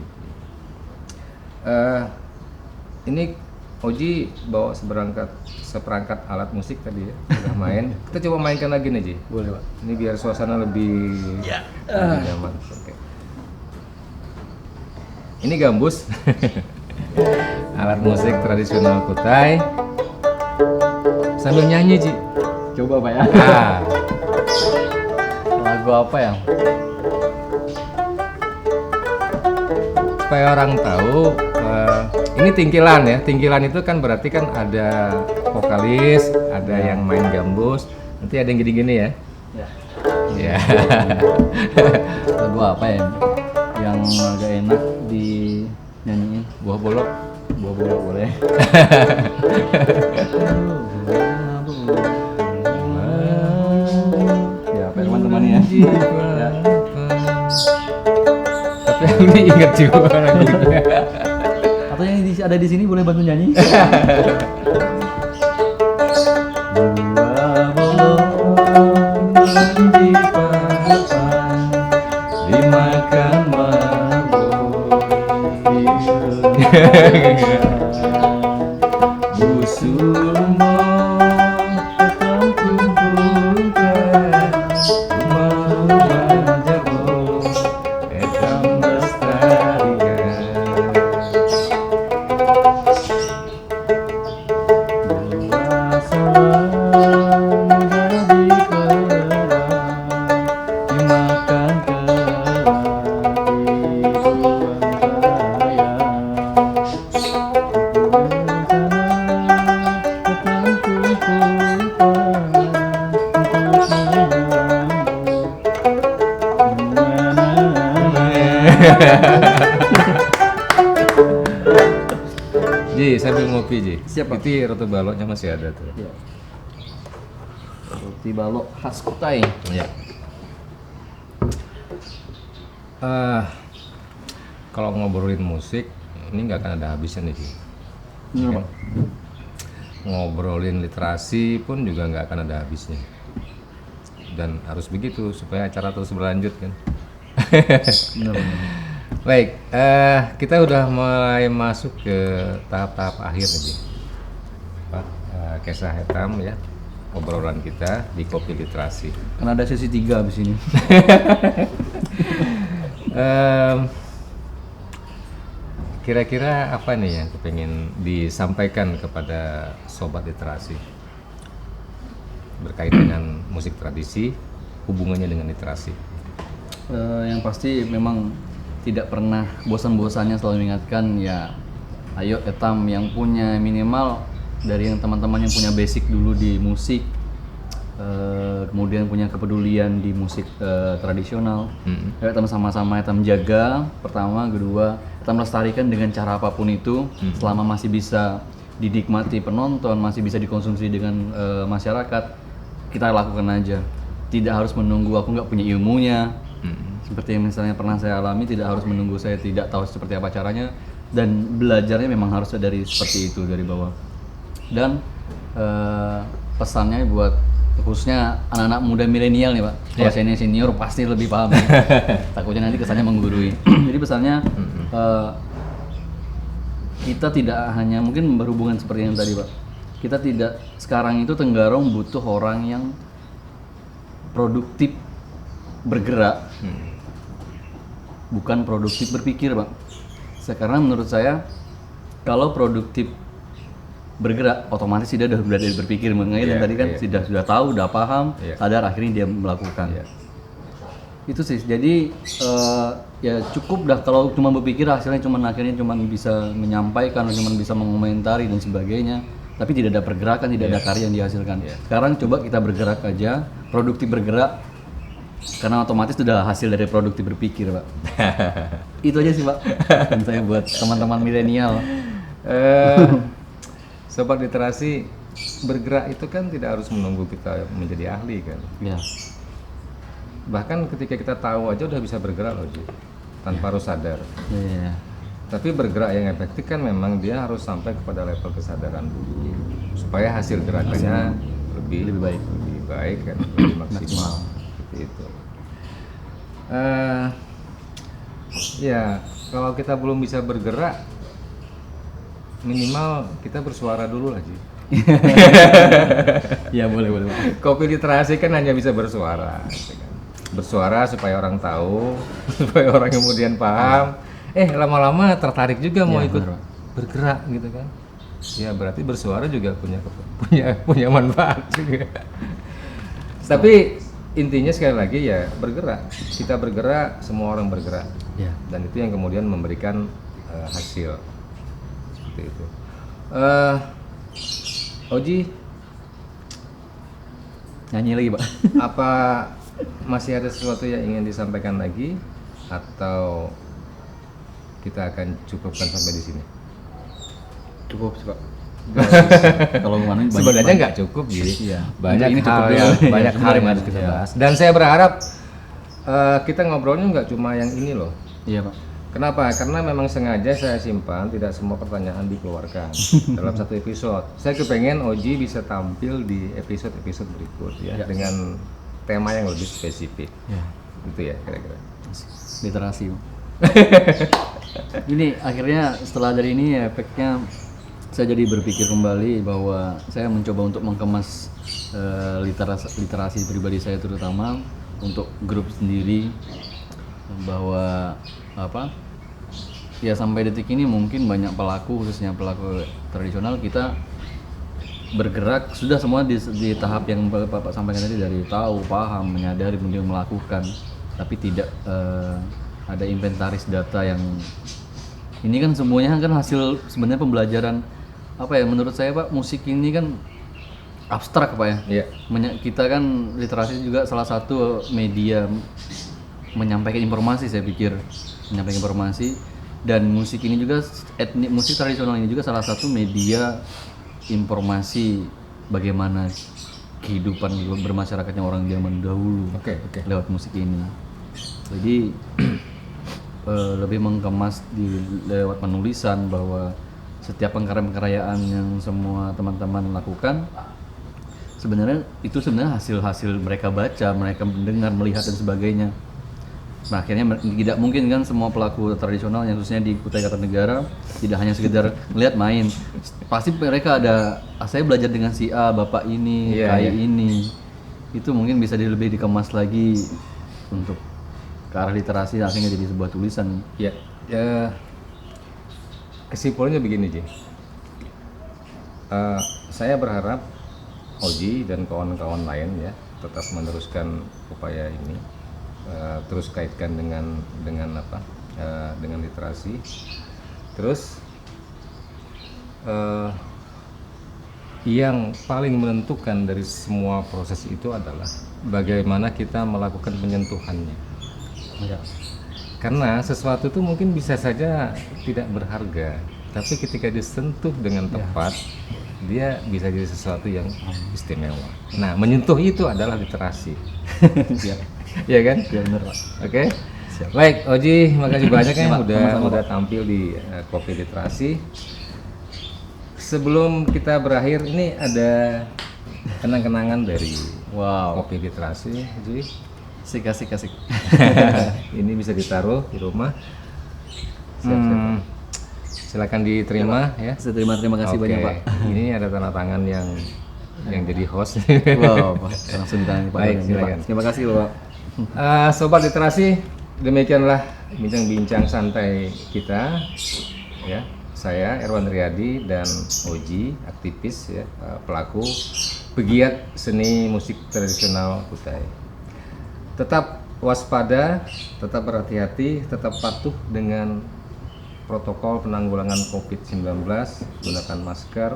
Ini Oji bawa seperangkat alat musik tadi ya, udah main. Kita coba mainkan lagi nih, Ji. Boleh Pak. Ini biar suasana lebih nyaman. Oke. Ini gambus, alat musik tradisional Kutai. Sambil nyanyi, Ji. Coba Pak ya. Ah, Lagu apa ya? supaya orang tahu, ini tingkilan ya. Tingkilan itu kan berarti kan ada vokalis, ada yang main gambus, nanti ada yang gini-gini ya. Ya. Ya. Lagu apa ya? Yang agak enak dinyanyiin? Buah bolok. Buah bolok boleh. Ya, apa teman-teman ya? Ya. Tapi aku ingat juga lagunya. Atau Atau yang ada di sini boleh bantu nyanyi? Dua bolong di papan, dimakan Busurmo tetap kumpulkan rumah jabo etam lestarikan dua salam jadi kerang dimakan kerang dibuang Ji, sambil ngopi Ji. Siap, Pak. Itu roti baloknya masih ada tuh. Ya. Roti balok khas Kutai. Iya. Kalau ngobrolin musik, ini nggak akan ada habisnya nih Ji. Benar, Pak. Ngobrolin literasi pun juga nggak akan ada habisnya. Dan harus begitu supaya acara terus berlanjut kan. Benar, benar. Baik, kita udah mulai masuk ke tahap-tahap akhir nih, Pak. Kisah hitam ya, obrolan kita di Kopi Literasi. Kan ada sesi 3 abis ini. Kira-kira apa nih yang pengen disampaikan kepada sobat literasi berkait dengan musik tradisi, hubungannya dengan literasi? Yang pasti memang tidak pernah bosan-bosannya selalu mengingatkan ya, ayo etam yang punya minimal dari yang teman-teman yang punya basic dulu di musik, kemudian punya kepedulian di musik tradisional. Ayo etam sama-sama etam jaga pertama, kedua etam lestarikan dengan cara apapun itu selama masih bisa dinikmati penonton, masih bisa dikonsumsi dengan masyarakat, kita lakukan aja. Tidak harus menunggu aku nggak punya ilmunya. Seperti yang misalnya pernah saya alami, tidak harus menunggu saya tidak tahu seperti apa caranya, dan belajarnya memang harus dari seperti itu dari bawah. Dan pesannya buat khususnya anak-anak muda milenial nih Pak, kalau senior pasti lebih paham. Takutnya nanti kesannya menggurui. Jadi pesannya kita tidak hanya mungkin berhubungan seperti yang tadi Pak, kita tidak sekarang itu Tenggarong butuh orang yang produktif bergerak, bukan produktif berpikir Pak. Karena menurut saya kalau produktif bergerak otomatis dia udah belajar berpikir, makanya tadi kan sudah tahu, udah paham, sadar, akhirnya dia melakukan. Itu sih. Jadi ya cukup dah kalau cuma berpikir akhirnya akhirnya cuma bisa menyampaikan, cuma bisa mengomentari dan sebagainya, tapi tidak ada pergerakan, tidak ada karya yang dihasilkan. Sekarang coba kita bergerak aja, produktif bergerak, karena otomatis sudah hasil dari produktif berpikir Pak. Itu aja sih Pak. Dan saya buat teman-teman milenial. Sobat literasi, bergerak itu kan tidak harus menunggu kita menjadi ahli kan. Ya. Bahkan ketika kita tahu aja udah bisa bergerak loh Ji, tanpa harus sadar. Iya. Tapi bergerak yang efektif kan memang dia harus sampai kepada level kesadaran dulu, supaya hasil gerakannya lebih baik kan, lebih maksimal. Seperti itu. Ya, kalau kita belum bisa bergerak, minimal kita bersuara dulu lah Ji. Ya boleh. Kopi literasi kan hanya bisa bersuara, gitu kan. Bersuara supaya orang tahu, supaya orang kemudian paham. Lama-lama tertarik juga mau ikut bergerak gitu kan. Ya berarti bersuara juga punya manfaat juga. Tapi intinya sekali lagi ya bergerak. Kita bergerak, semua orang bergerak. Ya. Dan itu yang kemudian memberikan hasil. Seperti itu. Oji, Nyanyi lagi Pak. apa masih ada sesuatu yang ingin disampaikan lagi atau kita akan cukupkan sampai di sini? Cukup sih Pak. Kalau mana Sebenarnya nggak cukup Ji. Iya. Banyak Ini hal cukup yang dulu. banyak hal yang harus kita Iya. bahas. Dan saya berharap kita ngobrolnya nggak cuma yang ini loh. Iya Pak. Kenapa? Karena memang sengaja saya simpan tidak semua pertanyaan dikeluarkan dalam satu episode. Saya kepengen Oji bisa tampil di episode-episode berikut ya, dengan tema yang lebih spesifik. Ya. Gitu ya kira-kira. Literasi. Ini akhirnya setelah dari ini ya, efeknya saya jadi berpikir kembali bahwa saya mencoba untuk mengemas literasi pribadi saya, terutama untuk grup sendiri, bahwa apa ya, sampai detik ini mungkin banyak pelaku, khususnya pelaku tradisional, kita bergerak sudah semua di tahap yang Bapak sampaikan tadi, dari tahu, paham, menyadari, kemudian melakukan, tapi tidak ada inventaris data yang ini kan semuanya kan hasil sebenarnya pembelajaran apa ya, menurut saya Pak, musik ini kan abstrak Pak ya. Iya. Kita kan literasi juga salah satu media menyampaikan informasi, saya pikir menyampaikan informasi, dan musik ini juga musik tradisional ini juga salah satu media informasi bagaimana kehidupan bermasyarakatnya orang zaman dahulu. Oke. Lewat musik ini. Jadi lebih mengemas lewat penulisan bahwa setiap pengkarya-pengkaryaan yang semua teman-teman lakukan sebenarnya hasil-hasil mereka baca, mereka mendengar, melihat dan sebagainya. Nah, akhirnya tidak mungkin kan semua pelaku tradisional yang khususnya di Kutai Kartanegara tidak hanya sekedar melihat main. Pasti mereka ada, saya belajar dengan si A, bapak ini, ini. Itu mungkin bisa lebih dikemas lagi untuk ke arah literasi, akhirnya jadi sebuah tulisan. Ya. Kesimpulannya begini, Ji. Saya berharap Oji dan kawan-kawan lain ya tetap meneruskan upaya ini. Terus kaitkan dengan literasi. Terus yang paling menentukan dari semua proses itu adalah bagaimana kita melakukan penyentuhannya. Ya. Karena sesuatu itu mungkin bisa saja tidak berharga, tapi ketika disentuh dengan tepat, dia bisa jadi sesuatu yang istimewa. Nah, menyentuh itu adalah literasi. Ya kan? Ya benar Pak. Oke. Baik, Oji, makasih banyak ya udah tampil di Kopi Literasi. Sebelum kita berakhir, ini ada kenang-kenangan dari Kopi Literasi, Oji. Asik. Ini bisa ditaruh di rumah. Silakan diterima ya. Saya terima kasih banyak Pak. Ini ada tanda tangan yang jadi host. Wow, langsung ditanya Pak. Baik, silakan. Terima kasih Bapak. Sobat Literasi, demikianlah bincang-bincang santai kita ya. Saya Erwan Riyadi dan Oji, aktivis ya, pelaku pegiat seni musik tradisional Kutai. Tetap waspada, tetap berhati-hati, tetap patuh dengan protokol penanggulangan COVID-19, gunakan masker,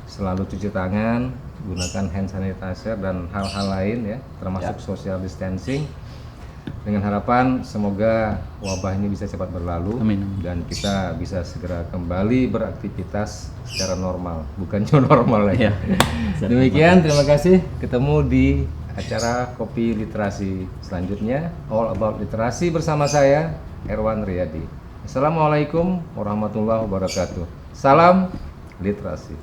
selalu cuci tangan, gunakan hand sanitizer dan hal-hal lain ya, termasuk social distancing. Dengan harapan semoga wabah ini bisa cepat berlalu. Amin. Dan kita bisa segera kembali beraktivitas secara normal, bukan new normal lagi. Demikian, terima kasih. Ketemu di acara Kopi Literasi selanjutnya, All About Literasi bersama saya Erwan Riyadi. Assalamualaikum warahmatullahi wabarakatuh. Salam literasi.